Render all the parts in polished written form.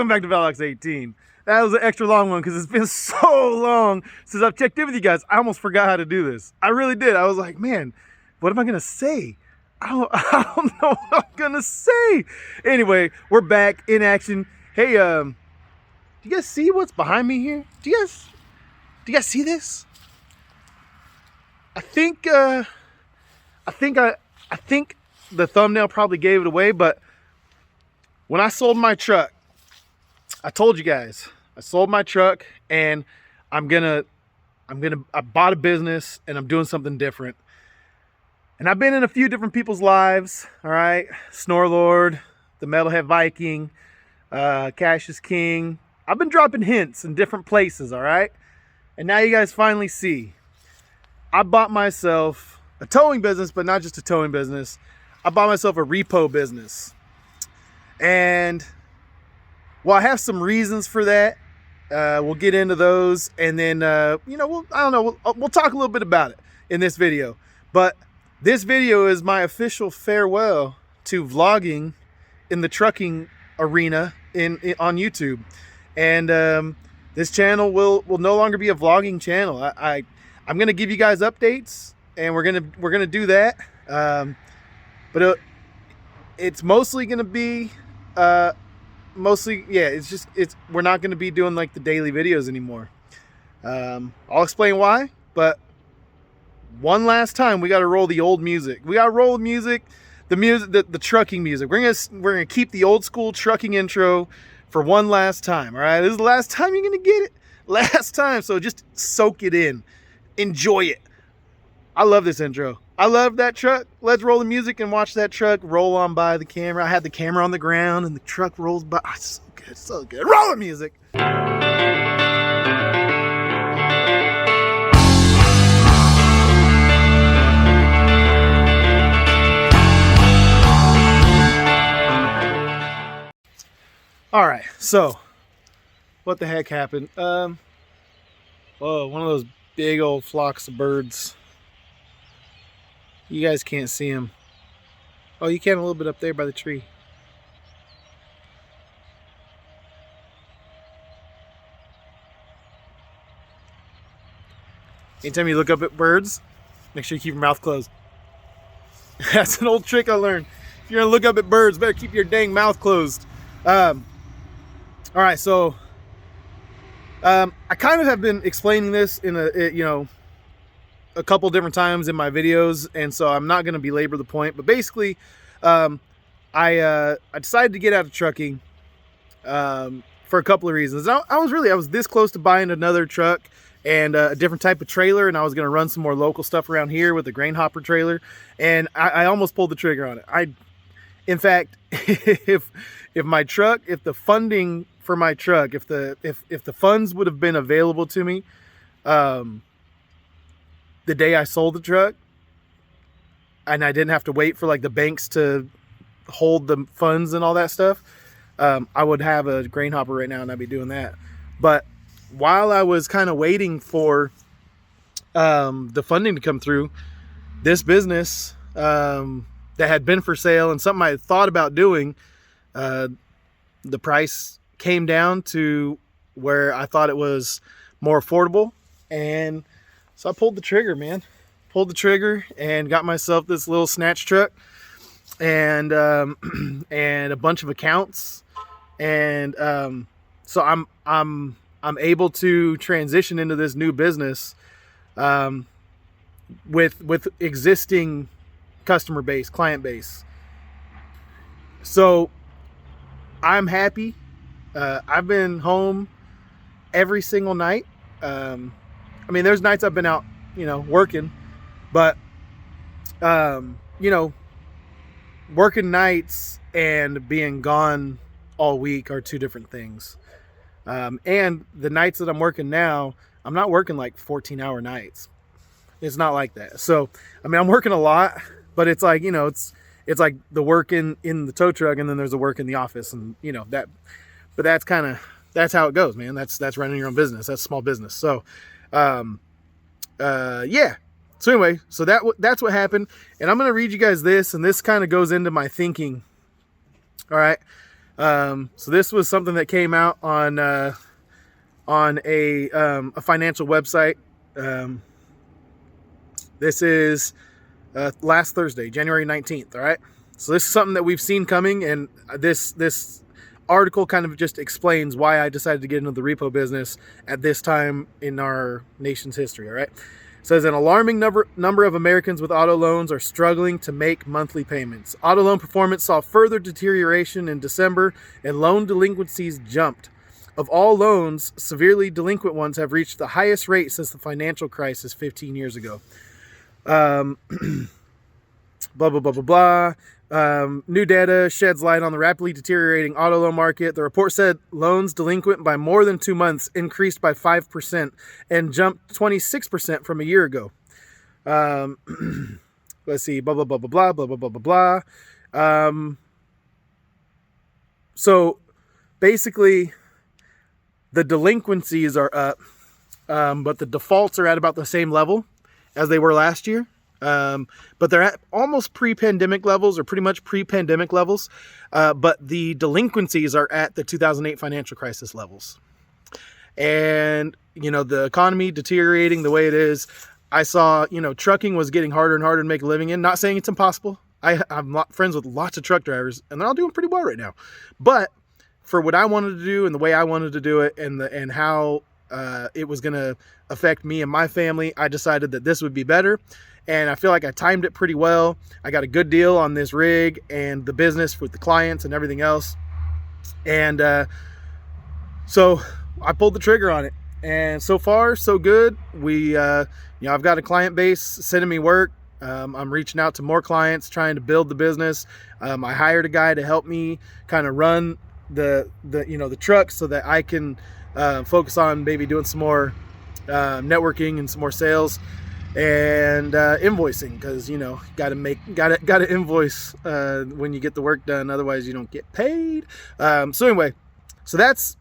Welcome back to Velox 18. That was an extra long one because it's been so long since I've checked in with you guys. I almost forgot how to do this. I really did. I was like, man, what am I gonna say? I don't know what I'm gonna say. Anyway, we're back in action. Hey, do you guys see what's behind me here? Do you guys see this? I think the thumbnail probably gave it away, but when I sold my truck, I told you guys, I sold my truck and I bought a business and I'm doing something different. And I've been in a few different people's lives, all right? Snorlord, the Metalhead Viking, Cash is King. I've been dropping hints in different places, all right? And now you guys finally see. I bought myself a towing business, but not just a towing business. I bought myself a repo business. And well, I have some reasons for that. We'll get into those, and then we'll talk a little bit about it in this video. But this video is my official farewell to vlogging in the trucking arena on YouTube, and this channel will no longer be a vlogging channel. I'm gonna give you guys updates, and we're gonna do that. But it's mostly gonna be we're not going to be doing like the daily videos anymore. I'll explain why, but one last time we got to roll the old music. We got to roll the trucking music. We're going to keep the old school trucking intro for one last time. All right. This is the last time you're going to get it. Last time. So just soak it in, enjoy it. I love this intro. I love that truck. Let's roll the music and watch that truck roll on by the camera. I had the camera on the ground and the truck rolls by. Oh, so good, so good. Roll the music. All right, so what the heck happened? Whoa, one of those big old flocks of birds. You guys can't see him. Oh, you can a little bit up there by the tree. Anytime you look up at birds, make sure you keep your mouth closed. That's an old trick I learned. If you're gonna look up at birds, better keep your dang mouth closed. All right, so I kind of have been explaining this in a couple different times in my videos, and so I'm not going to belabor the point, but basically I decided to get out of trucking for a couple of reasons. I was this close to buying another truck and a different type of trailer, and I was going to run some more local stuff around here with a grain hopper trailer, and I almost pulled the trigger on it. In fact, if the funding for my truck, if the funds would have been available to me the day I sold the truck, and I didn't have to wait for like the banks to hold the funds and all that stuff, I would have a grain hopper right now and I'd be doing that. But while I was kind of waiting for the funding to come through, this business that had been for sale and something I had thought about doing, the price came down to where I thought it was more affordable, and so I pulled the trigger, man. Pulled the trigger and got myself this little snatch truck and and a bunch of accounts, and so I'm able to transition into this new business with existing customer base, client base. So I'm happy. I've been home every single night. I mean, there's nights I've been out, working, but, working nights and being gone all week are two different things. And the nights that I'm working now, I'm not working like 14-hour nights. It's not like that. So, I mean, I'm working a lot, but it's like, it's like the work in the tow truck, and then there's the work in the office, and that, but that's how it goes, man. That's running your own business. That's small business. So, yeah. So anyway, so that's what happened, and I'm going to read you guys this, and this kind of goes into my thinking. All right. So this was something that came out on a financial website. This is last Thursday, January 19th. All right. So this is something that we've seen coming, and this article kind of just explains why I decided to get into the repo business at this time in our nation's history. All right. It says an alarming number of Americans with auto loans are struggling to make monthly payments. Auto loan performance saw further deterioration in December, and loan delinquencies jumped. Of all loans, severely delinquent ones have reached the highest rate since the financial crisis 15 years ago. Blah, blah, blah, blah, blah. New data sheds light on the rapidly deteriorating auto loan market. The report said loans delinquent by more than 2 months increased by 5% and jumped 26% from a year ago. Let's see, blah, blah, blah, blah, blah, blah, blah, blah, blah. So basically, the delinquencies are up, but the defaults are at about the same level as they were last year. But they're at almost pre-pandemic levels, or pretty much pre-pandemic levels. But the delinquencies are at the 2008 financial crisis levels. And, the economy deteriorating the way it is. I saw, trucking was getting harder and harder to make a living in. Not saying it's impossible. I'm friends with lots of truck drivers, and they're all doing pretty well right now. But for what I wanted to do and the way I wanted to do it, and how it was going to affect me and my family, I decided that this would be better. And I feel like I timed it pretty well. I got a good deal on this rig and the business with the clients and everything else. And so I pulled the trigger on it. And so far, so good. I've got a client base sending me work. I'm reaching out to more clients, trying to build the business. I hired a guy to help me kind of run the truck so that I can focus on maybe doing some more networking and some more sales. And invoicing, because gotta invoice when you get the work done, otherwise you don't get paid. So anyway, so that's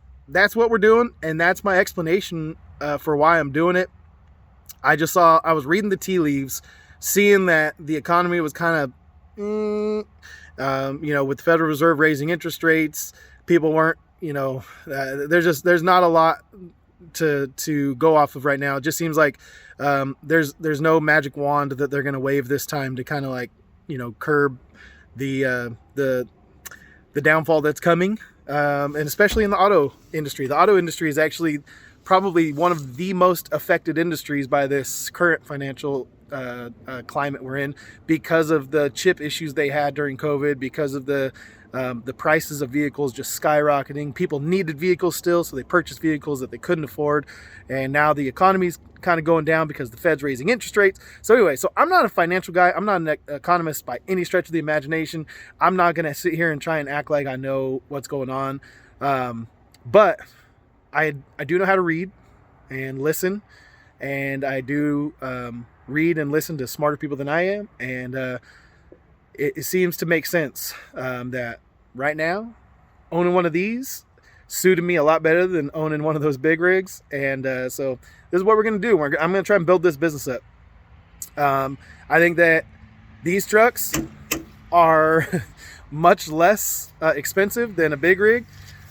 what we're doing, and that's my explanation for why I'm doing it. I was reading the tea leaves, seeing that the economy was kind of with the Federal Reserve raising interest rates, people weren't, there's not a lot to go off of right now. It just seems like there's no magic wand that they're going to wave this time to kind of curb the downfall that's coming, and especially in the auto industry. The auto industry is actually probably one of the most affected industries by this current financial climate we're in, because of the chip issues they had during COVID, because of the prices of vehicles just skyrocketing. People needed vehicles still, so they purchased vehicles that they couldn't afford. And now the economy's kind of going down because the Fed's raising interest rates. So anyway, so I'm not a financial guy. I'm not an economist by any stretch of the imagination. I'm not going to sit here and try and act like I know what's going on. But I do know how to read and listen. And I do read and listen to smarter people than I am. And it seems to make sense that right now, owning one of these suited me a lot better than owning one of those big rigs. And so this is what we're going to do. I'm going to try and build this business up. I think that these trucks are much less expensive than a big rig.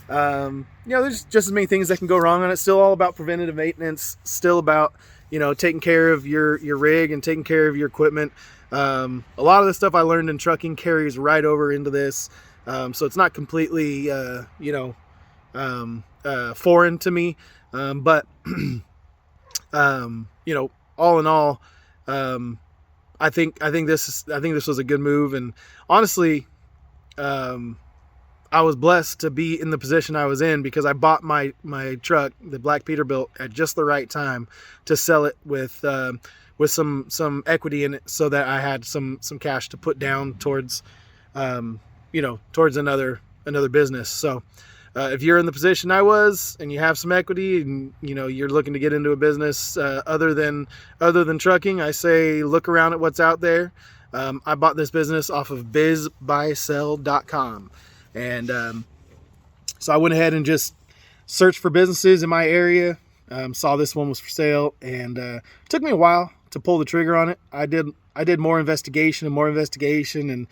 There's just as many things that can go wrong on it. It's still all about preventative maintenance, still about, taking care of your rig and taking care of your equipment. A lot of the stuff I learned in trucking carries right over into this. So it's not completely, foreign to me. But, all in all, I think this was a good move. And honestly, I was blessed to be in the position I was in, because I bought my truck, the Black Peterbilt, at just the right time to sell it with some equity in it, so that I had some cash to put down towards towards another business. So if you're in the position I was, and you have some equity, and you're looking to get into a business other than trucking, I say look around at what's out there. I bought this business off of bizbuysell.com. And so I went ahead and just searched for businesses in my area, saw this one was for sale, and it took me a while to pull the trigger on it. I did more investigation, and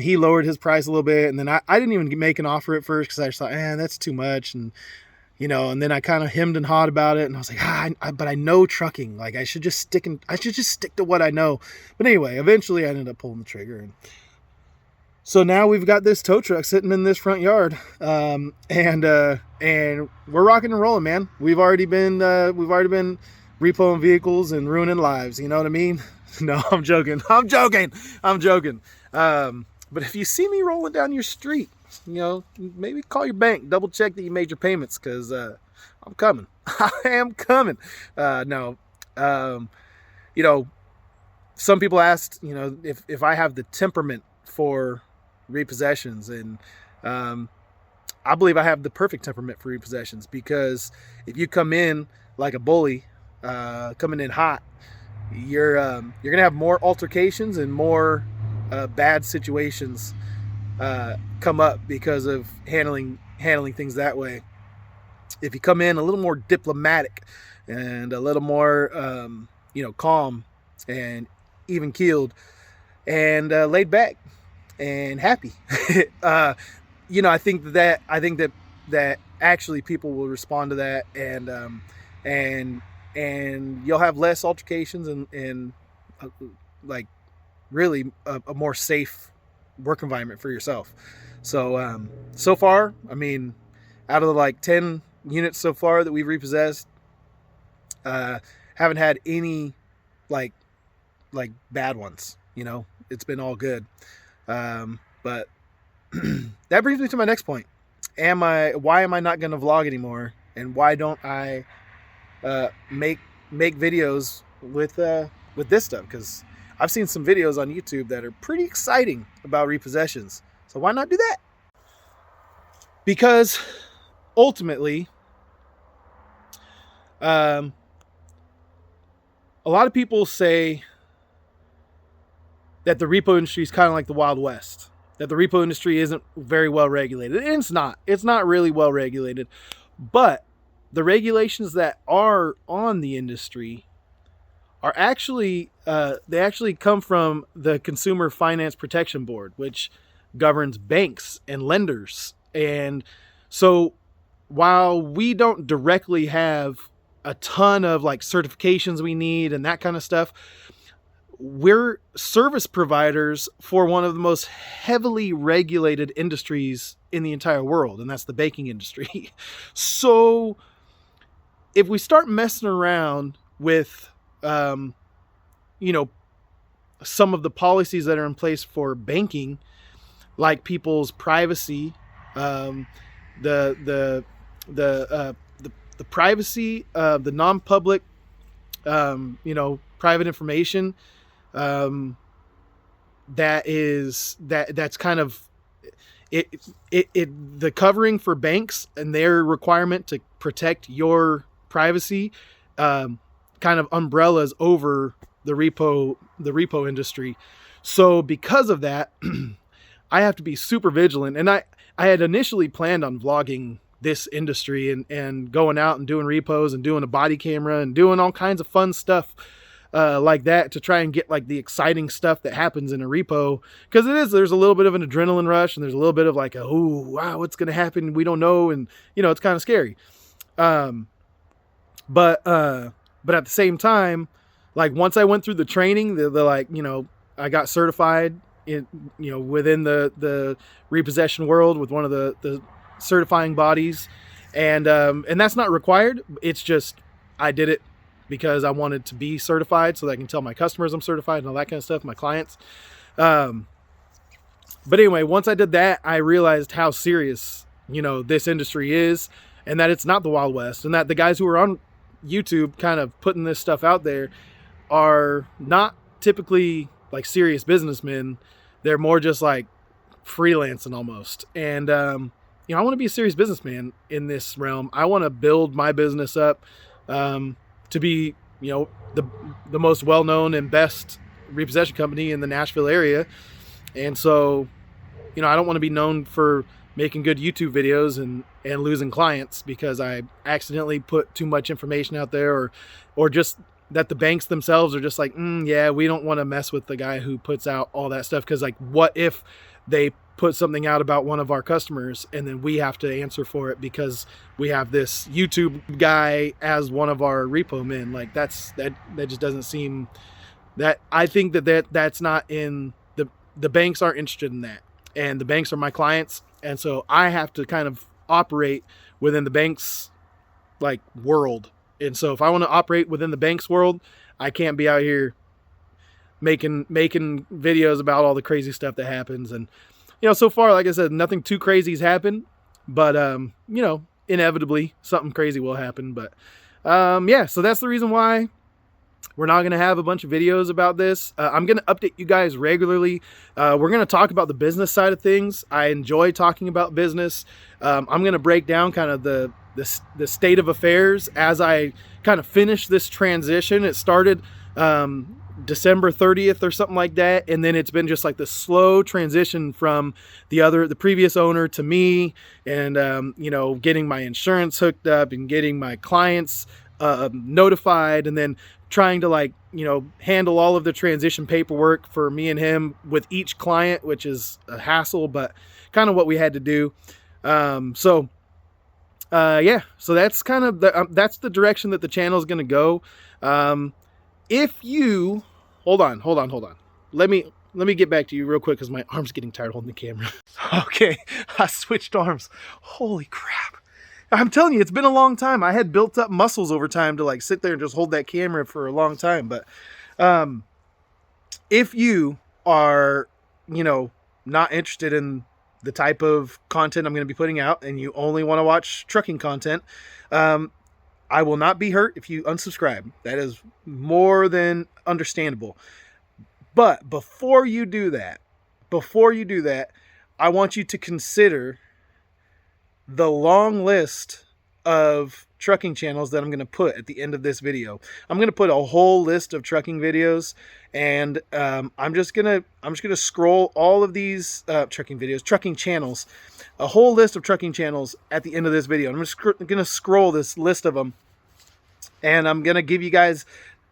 He lowered his price a little bit, and then I didn't even make an offer at first because I just thought, that's too much, and and then I kind of hemmed and hawed about it, and I was like, but I know trucking, like I should just stick to what I know. But anyway, eventually I ended up pulling the trigger, and so now we've got this tow truck sitting in this front yard, and we're rocking and rolling, man. We've already been repoing vehicles and ruining lives. You know what I mean? No, I'm joking. But if you see me rolling down your street, maybe call your bank, double check that you made your payments, because I'm coming. I am coming. No, some people asked, if I have the temperament for repossessions, and I believe I have the perfect temperament for repossessions, because if you come in like a bully, coming in hot, you're gonna have more altercations and more bad situations come up because of handling things that way. If you come in a little more diplomatic and a little more calm and even keeled and laid back and happy, I think that actually people will respond to that, and you'll have less altercations and like really a more safe work environment for yourself. So so far, I mean, out of the 10 units so far that we've repossessed, haven't had any like bad ones. It's been all good. But that brings me to my next point. Why am I not going to vlog anymore, and why don't I make videos with this stuff? Because I've seen some videos on YouTube that are pretty exciting about repossessions. So why not do that? Because ultimately, a lot of people say that the repo industry is kind of like the Wild West, that the repo industry isn't very well regulated. And it's not. It's not really well regulated. But the regulations that are on the industry are actually, they actually come from the Consumer Finance Protection Board, which governs banks and lenders. And so while we don't directly have a ton of certifications we need and that kind of stuff, we're service providers for one of the most heavily regulated industries in the entire world, and that's the banking industry. So if we start messing around with some of the policies that are in place for banking, like people's privacy, the privacy of the non-public, private information, that's kind of the covering for banks and their requirement to protect your privacy, kind of umbrellas over the repo industry. So because of that, I have to be super vigilant. And I had initially planned on vlogging this industry and going out and doing repos and doing a body camera and doing all kinds of fun stuff like that, to try and get the exciting stuff that happens in a repo. Because there's a little bit of an adrenaline rush, and there's a little bit of oh wow, what's going to happen? We don't know. And it's kind of scary. But at the same time, once I went through the training, I got certified in, within the repossession world with one of the certifying bodies. And that's not required. It's just, I did it because I wanted to be certified so that I can tell my customers I'm certified and all that kind of stuff, my clients. But anyway, once I did that, I realized how serious, this industry is, and that it's not the Wild West, and that the guys who are on YouTube kind of putting this stuff out there are not typically serious businessmen. They're more just freelancing almost. And, I want to be a serious businessman in this realm. I want to build my business up, to be, the most well-known and best repossession company in the Nashville area. And so, I don't want to be known for making good YouTube videos and losing clients because I accidentally put too much information out there, or just that the banks themselves are just like, yeah, we don't want to mess with the guy who puts out all that stuff, because like, what if they put something out about one of our customers and then we have to answer for it because we have this YouTube guy as one of our repo men? Like, that just doesn't seem, that I think that's not in the banks aren't interested in that, and the banks are my clients, and so I have to kind of operate within the bank's like world. And so if I want to operate within the bank's world, I can't be out here making videos about all the crazy stuff that happens. And so far, like I said, nothing too crazy has happened, but inevitably something crazy will happen. But yeah, so that's the reason why we're not going to have a bunch of videos about this. I'm going to update you guys regularly. We're going to talk about the business side of things. I enjoy talking about business. I'm going to break down kind of the state of affairs as I kind of finish this transition. It started December 30th or something like that, and then it's been just like the slow transition from the previous owner to me, and getting my insurance hooked up and getting my clients notified, and then trying to handle all of the transition paperwork for me and him with each client, which is a hassle, but kind of what we had to do. Yeah, so that's kind of that's the direction that the channel is going to go. If you hold on, let me get back to you real quick, because my arm's getting tired holding the camera. Okay, I switched arms. Holy crap. I'm telling you, it's been a long time. I had built up muscles over time to like sit there and just hold that camera for a long time. But if you are, not interested in the type of content I'm going to be putting out, and you only want to watch trucking content, I will not be hurt if you unsubscribe. That is more than understandable. But before you do that, I want you to consider the long list of trucking channels that I'm going to put at the end of this video. I'm going to put a whole list of trucking videos, and I'm just going to scroll all of these trucking channels, a whole list of trucking channels at the end of this video. I'm just going to scroll this list of them, and I'm going to give you guys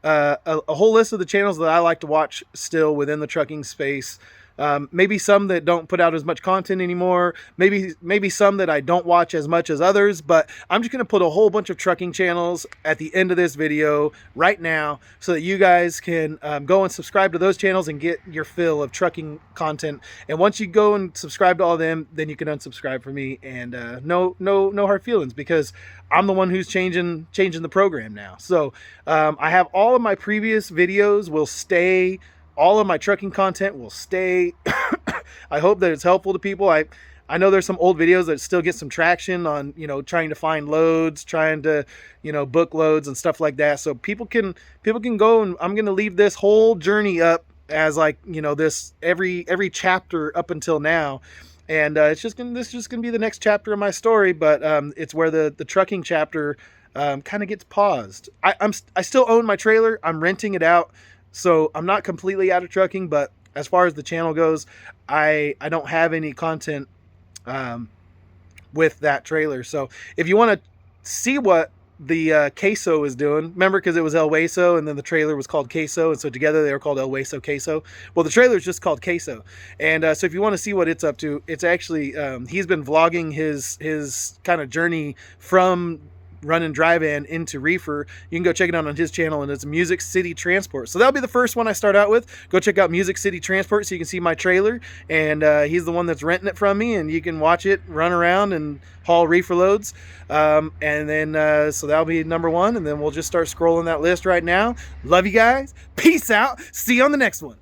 a whole list of the channels that I like to watch still within the trucking space. Maybe some that don't put out as much content anymore, maybe some that I don't watch as much as others, but I'm just going to put a whole bunch of trucking channels at the end of this video right now, so that you guys can go and subscribe to those channels and get your fill of trucking content. And once you go and subscribe to all of them, then you can unsubscribe for me, and no hard feelings, because I'm the one who's changing the program now. So I have all of my previous videos will stay. All of my trucking content will stay. I hope that it's helpful to people. I know there's some old videos that still get some traction on, trying to find loads, trying to, book loads and stuff like that. So people can go, and I'm going to leave this whole journey up as this every chapter up until now. And this is just going to be the next chapter of my story, but it's where the trucking chapter kind of gets paused. I still own my trailer. I'm renting it out. So I'm not completely out of trucking, but as far as the channel goes, I don't have any content with that trailer. So if you want to see what the Queso is doing, remember, because it was El Hueso and then the trailer was called Queso, and so together they were called El Hueso Queso. Well, the trailer is just called Queso. And so if you want to see what it's up to, it's actually he's been vlogging his kind of journey from running dry van into reefer. You can go check it out on his channel, and it's Music City Transport. So that'll be the first one I start out with. Go check out Music City Transport so you can see my trailer, and he's the one that's renting it from me, and you can watch it run around and haul reefer loads. And then so that'll be number one, and then we'll just start scrolling that list right now. Love you guys. Peace out. See you on the next one.